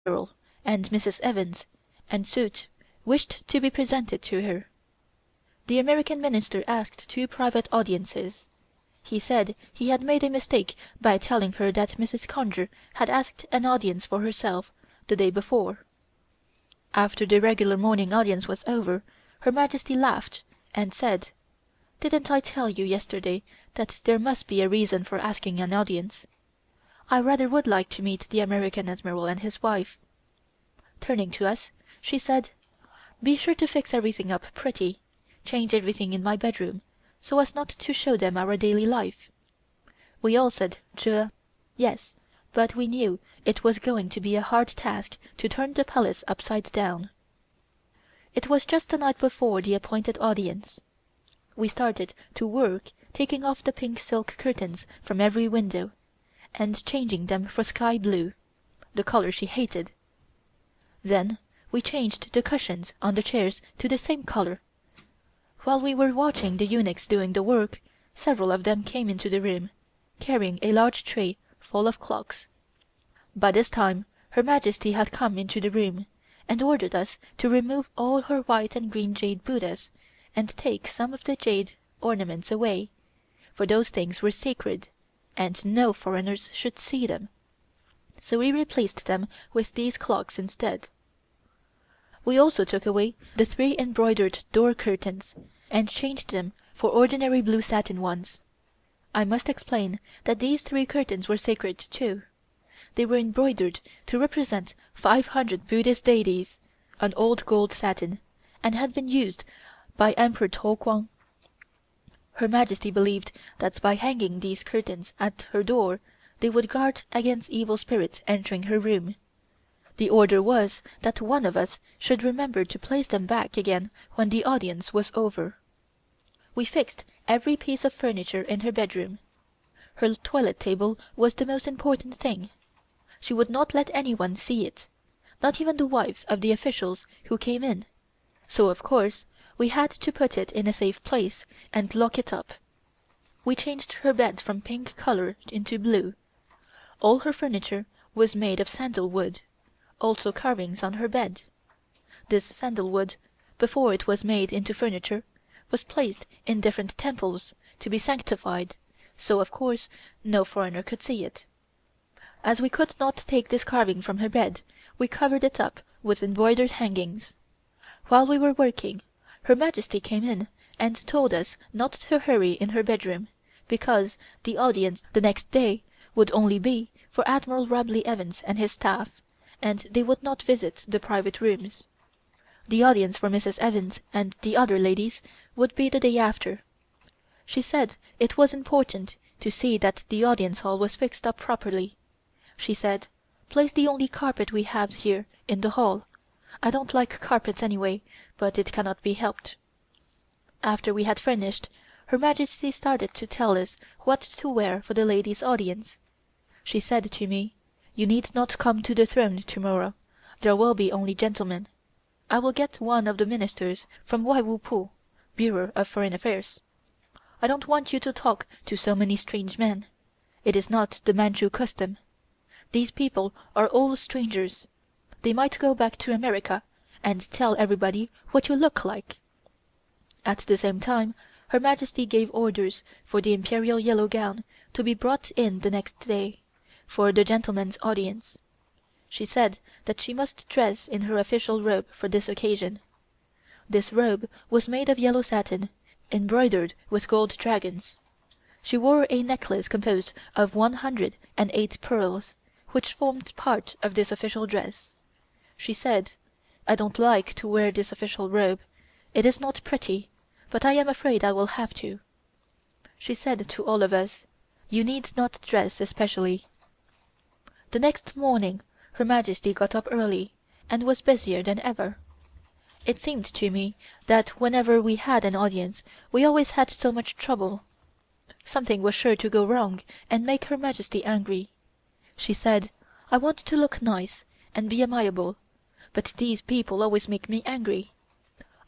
Admiral and Mrs. Evans and suite wished to be presented to her. The American Minister asked 2 private audiences. He said he had made a mistake by telling her that Mrs. Conger had asked an audience for herself the day before. After the regular morning audience was over, Her Majesty laughed and said, "Didn't I tell you yesterday that there must be a reason for asking an audience? I rather would like to meet the American Admiral and his wife." Turning to us, she said, "Be sure to fix everything up pretty, change everything in my bedroom, so as not to show them our daily life." We all said yes, but we knew it was going to be a hard task to turn the Palace upside down. It was just the night before the appointed audience. We started to work taking off the pink silk curtains from every window, and changing them for sky blue, the color she hated. Then we changed the cushions on the chairs to the same color. While we were watching the eunuchs doing the work, several of them came into the room, carrying a large tray full of clocks. By this time Her Majesty had come into the room, and ordered us to remove all her white and green jade Buddhas and take some of the jade ornaments away, for those things were sacred, and no foreigners should see them. So we replaced them with these clocks instead. We also took away the 3 embroidered door curtains and changed them for ordinary blue satin ones. I must explain that these 3 curtains were sacred too. They were embroidered to represent 500 Buddhist deities on old gold satin, and had been used by Emperor To Kwang. Her Majesty believed that by hanging these curtains at her door they would guard against evil spirits entering her room. The order was that one of us should remember to place them back again when the audience was over. We fixed every piece of furniture in her bedroom. Her toilet table was the most important thing. She would not let anyone see it, not even the wives of the officials who came in, so of course we had to put it in a safe place and lock it up. We changed her bed from pink color into blue. All her furniture was made of sandalwood, also carvings on her bed. This sandalwood, before it was made into furniture, was placed in different temples to be sanctified, so of course no foreigner could see it. As we could not take this carving from her bed, we covered it up with embroidered hangings. While we were working, Her Majesty came in and told us not to hurry in her bedroom, because the audience the next day would only be for Admiral Robley Evans and his staff, and they would not visit the private rooms. The audience for Mrs. Evans and the other ladies would be the day after. She said it was important to see that the audience hall was fixed up properly. She said, "Place the only carpet we have here in the hall. I don't like carpets anyway, but it cannot be helped." After we had finished, Her Majesty started to tell us what to wear for the ladies' audience. She said to me, "You need not come to the throne tomorrow. There will be only gentlemen. I will get one of the ministers from Wai Wu Pu, Bureau of Foreign Affairs. I don't want you to talk to so many strange men. It is not the Manchu custom. These people are all strangers. They might go back to America and tell everybody what you look like." At the same time Her Majesty gave orders for the Imperial yellow gown to be brought in the next day, for the gentlemen's audience. She said that she must dress in her official robe for this occasion. This robe was made of yellow satin, embroidered with gold dragons. She wore a necklace composed of 108 pearls, which formed part of this official dress. She said, "I don't like to wear this official robe. It is not pretty, but I am afraid I will have to." She said to all of us, "You need not dress especially." The next morning Her Majesty got up early, and was busier than ever. It seemed to me that whenever we had an audience we always had so much trouble. Something was sure to go wrong and make Her Majesty angry. She said, "I want to look nice and be amiable, but these people always make me angry.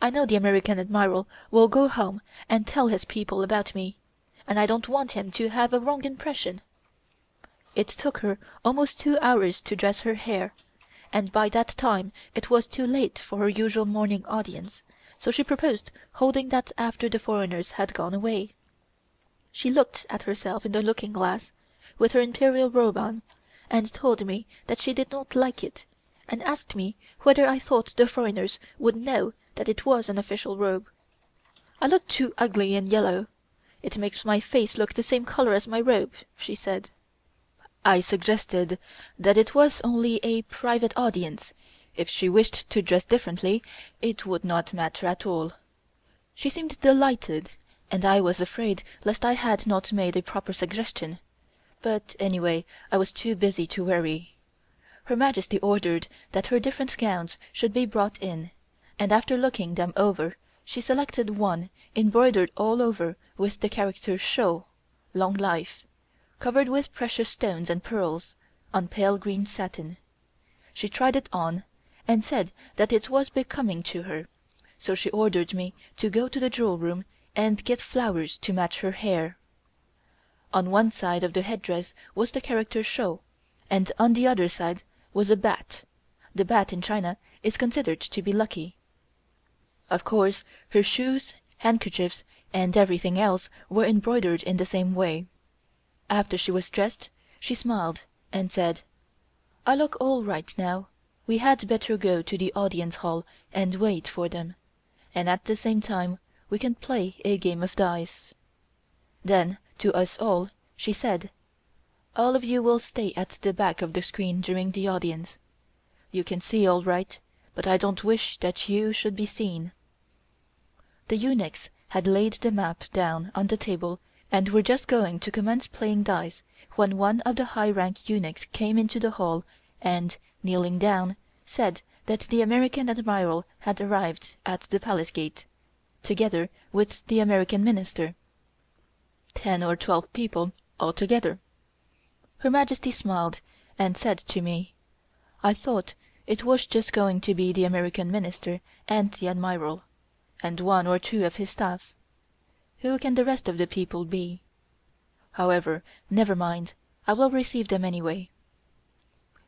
I know the American Admiral will go home and tell his people about me, and I don't want him to have a wrong impression." It took her almost 2 hours to dress her hair, and by that time it was too late for her usual morning audience, so she proposed holding that after the foreigners had gone away. She looked at herself in the looking-glass, with her imperial robe on, and told me that she did not like it, and asked me whether I thought the foreigners would know that it was an official robe. I looked too ugly in yellow. It makes my face look the same color as my robe, she said. I suggested that it was only a private audience. If she wished to dress differently, it would not matter at all. She seemed delighted, and I was afraid lest I had not made a proper suggestion. But anyway, I was too busy to worry. Her Majesty ordered that her different gowns should be brought in, and after looking them over, she selected one embroidered all over with the character Shou, long life, covered with precious stones and pearls, on pale green satin. She tried it on, and said that it was becoming to her, so she ordered me to go to the jewel room and get flowers to match her hair. On one side of the headdress was the character Shou, and on the other side was a bat. The bat in China is considered to be lucky. Of course, her shoes, handkerchiefs, and everything else were embroidered in the same way. After she was dressed, she smiled and said, "I look all right now. We had better go to the audience hall and wait for them, and at the same time we can play a game of dice." Then, to us all, she said, "All of you will stay at the back of the screen during the audience. You can see all right, but I don't wish that you should be seen." The eunuchs had laid the map down on the table and were just going to commence playing dice when one of the high-rank eunuchs came into the hall and, kneeling down, said that the American Admiral had arrived at the Palace Gate, together with the American Minister. 10 or 12 people altogether. Her Majesty smiled and said to me, "I thought it was just going to be the American Minister and the Admiral, and 1 or 2 of his staff. Who can the rest of the people be? However, never mind, I will receive them anyway."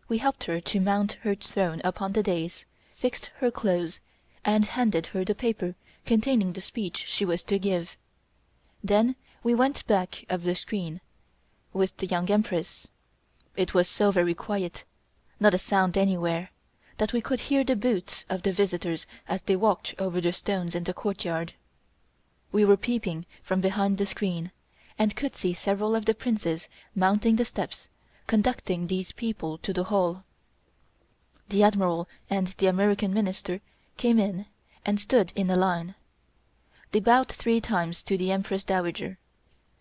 We helped her to mount her throne upon the dais, fixed her clothes, and handed her the paper containing the speech she was to give. Then we went back of the screen, with the Young Empress. It was so very quiet, not a sound anywhere, that we could hear the boots of the visitors as they walked over the stones in the courtyard. We were peeping from behind the screen, and could see several of the princes mounting the steps, conducting these people to the hall. The Admiral and the American Minister came in and stood in a line. They bowed 3 times to the Empress Dowager.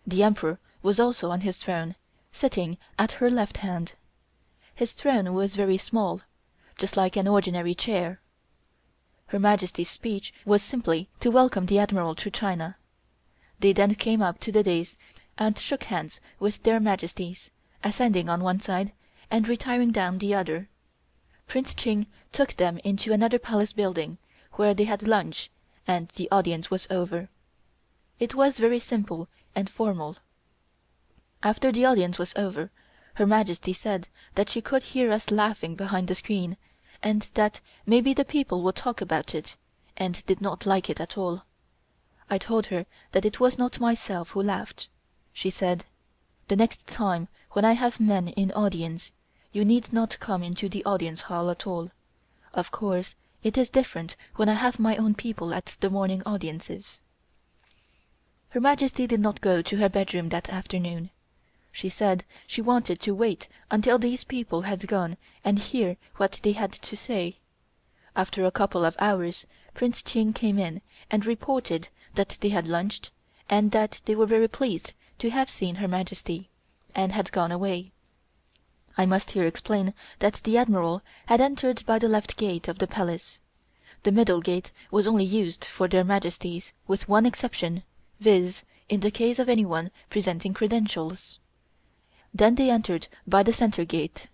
The Emperor was also on his throne, sitting at her left hand. His throne was very small, just like an ordinary chair. Her Majesty's speech was simply to welcome the Admiral to China. They then came up to the dais and shook hands with their Majesties, ascending on one side and retiring down the other. Prince Ching took them into another palace building, where they had lunch, and the audience was over. It was very simple and formal. After the audience was over, Her Majesty said that she could hear us laughing behind the screen, and that maybe the people would talk about it, and did not like it at all. I told her that it was not myself who laughed. She said, "The next time when I have men in audience, you need not come into the audience hall at all. Of course, it is different when I have my own people at the morning audiences." Her Majesty did not go to her bedroom that afternoon. She said she wanted to wait until these people had gone and hear what they had to say. After a couple of hours, Prince Ching came in and reported that they had lunched, and that they were very pleased to have seen Her Majesty, and had gone away. I must here explain that the Admiral had entered by the left gate of the Palace. The middle gate was only used for their Majesties, with one exception, viz., in the case of anyone presenting credentials. Then they entered by the center gate.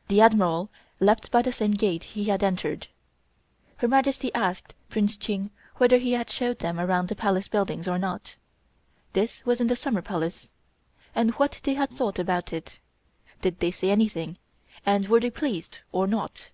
The Admiral left by the same gate he had entered. Her Majesty asked Prince Ching whether he had showed them around the palace buildings or not. This was in the Summer Palace, and what they had thought about it. Did they say anything, and were they pleased or not?